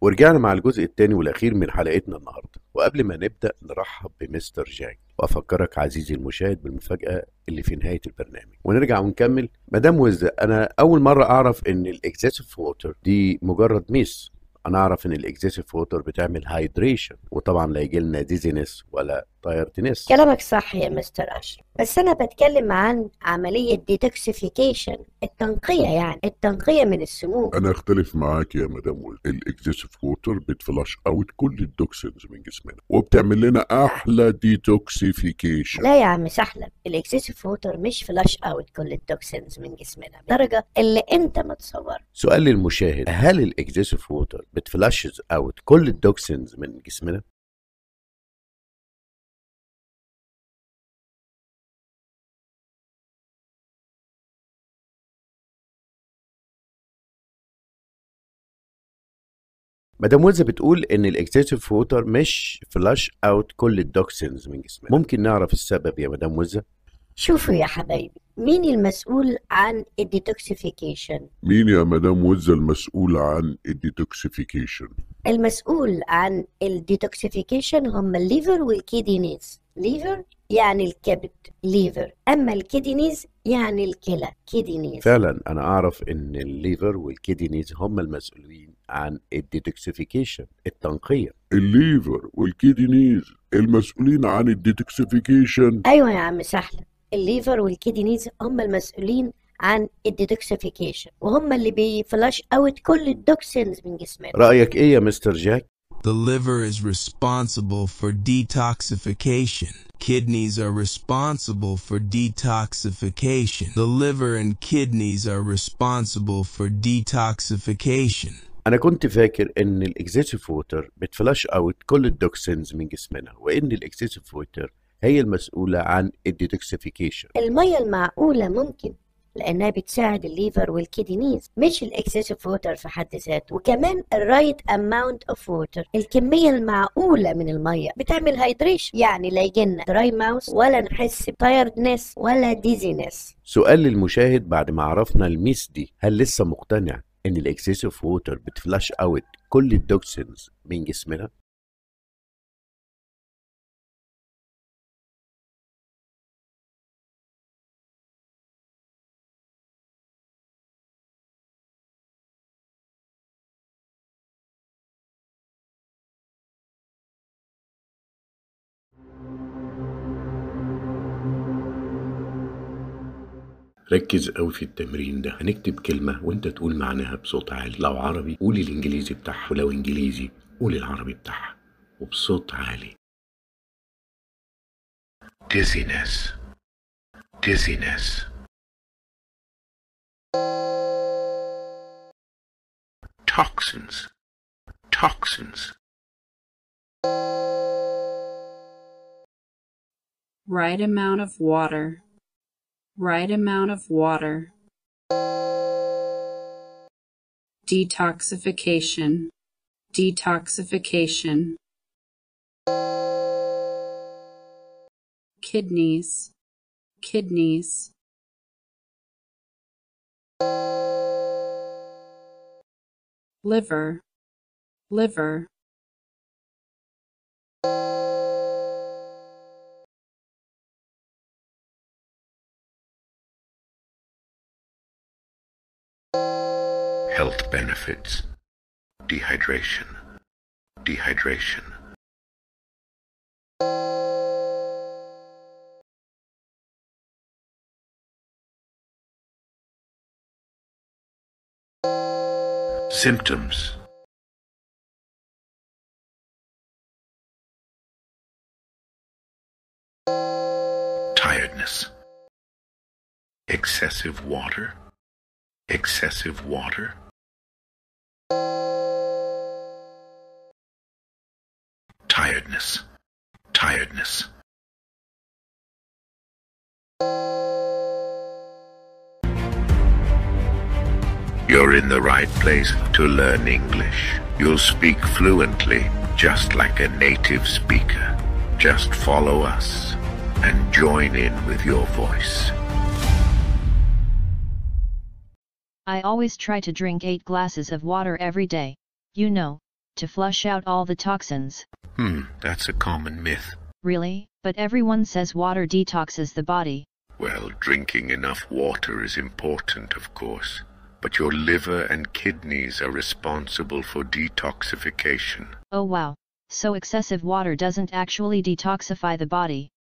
ورجعنا مع الجزء الثاني والأخير من حلقتنا النهاردة. وقبل ما نبدأ نرحب بمستر جاك، وأفكرك عزيزي المشاهد بالمفاجأة اللي في نهاية البرنامج ونرجع ونكمل. مدام وزة، أنا أول مرة أعرف إن الإكزيسيف ووتر دي مجرد ميس. أنا أعرف إن الإكزيسيف ووتر بتعمل هايدريشن، وطبعا لا يجيلنا ديزينس ولا تايرتنس. كلامك صح يا مستر أشرف، بس أنا بتكلم عن عملية ديتوكسيفيكيشن، التنقية، يعني التنقية من السموم. انا اختلف معاك يا مدام ويل. الاكزيسيف ووتر بتفلاش اوت كل التوكسينز من جسمنا وبتعمل لنا احلى ديتوكسيفيكيشن. لا يا عم سحلب، الاكسسيف ووتر مش فلاش اوت كل التوكسينز من جسمنا بالدرجة اللي انت متصور. سؤال للمشاهد، هل الإكزيسيف ووتر بتفلاشز أوت كل التوكسينز من جسمنا؟ مدام وزة بتقول ان الاكسسيف ووتر مش فلاش اوت كل التوكسينز من جسمنا. ممكن نعرف السبب يا مدام وزة؟ شوفوا يا حبايبي، مين المسؤول عن الديتوكسيفيكيشن؟ مين يا مدام وزة المسؤول عن الديتوكسيفيكيشن؟ المسؤول عن الديتوكسيفيكيشن هم الليفر والكيدنيز. ليفر يعني الكبد، ليفر، اما الكيدنيز يعني الكلى، كيدنيز. فعلا انا اعرف ان الليفر والكيدنيز هم المسؤولين عن الديتوكسيفيكيشن، التنقية. الليفر والكيدنيز المسؤولين عن الديتوكسيفيكيشن. ايوه يا عم سحلب، الليفر والكيدنيز هم المسؤولين عن الديتوكسيفيكيشن، وهم اللي بيفلاش اوت كل التوكسينز من جسمنا. رأيك ايه يا مستر جاك؟ The liver is responsible for detoxification. Kidneys are responsible for detoxification. The liver and kidneys are responsible for detoxification. انا كنت فاكر ان الاكسسيف ووتر بتفلاش اوت كل التوكسينز من جسمنا، وان الاكسسيف ووتر هي المسؤولة عن الديتوكسيفيكيشن. المية المعقولة ممكن، لأنها بتساعد الليفر والكيدنيز، مش الإكسسيف ووتر في حد ذاته. وكمان الرايت أماونت أوف ووتر، الكمية المعقولة من المية، بتعمل هايدريشن، يعني لا يجينا دراي ماوس ولا نحس بتايردنس ولا ديزينس. سؤال للمشاهد، بعد ما عرفنا الميس دي، هل لسه مقتنع ان الاكسسيف ووتر بتفلاش اوت كل التوكسينز من جسمنا؟ ركز قوي في التمرين ده. هنكتب كلمة وانت تقول معناها بصوت عالي. لو عربي قول الانجليزي بتاعها، ولو انجليزي قول العربي بتاعها وبصوت عالي. dizziness, dizziness. toxins, toxins. Right amount of water. Right amount of water. Detoxification. Detoxification. Kidneys. Kidneys. Liver. Liver. Health benefits. Dehydration, dehydration. Symptoms. Tiredness. Excessive water. Excessive water. Tiredness. Tiredness. You're in the right place to learn English. You'll speak fluently, just like a native speaker. Just follow us and join in with your voice. I always try to drink 8 glasses of water every day, to flush out all the toxins. That's a common myth. Really? But everyone says water detoxes the body. Well, drinking enough water is important, of course, but your liver and kidneys are responsible for detoxification. Oh wow. So excessive water doesn't actually detoxify the body.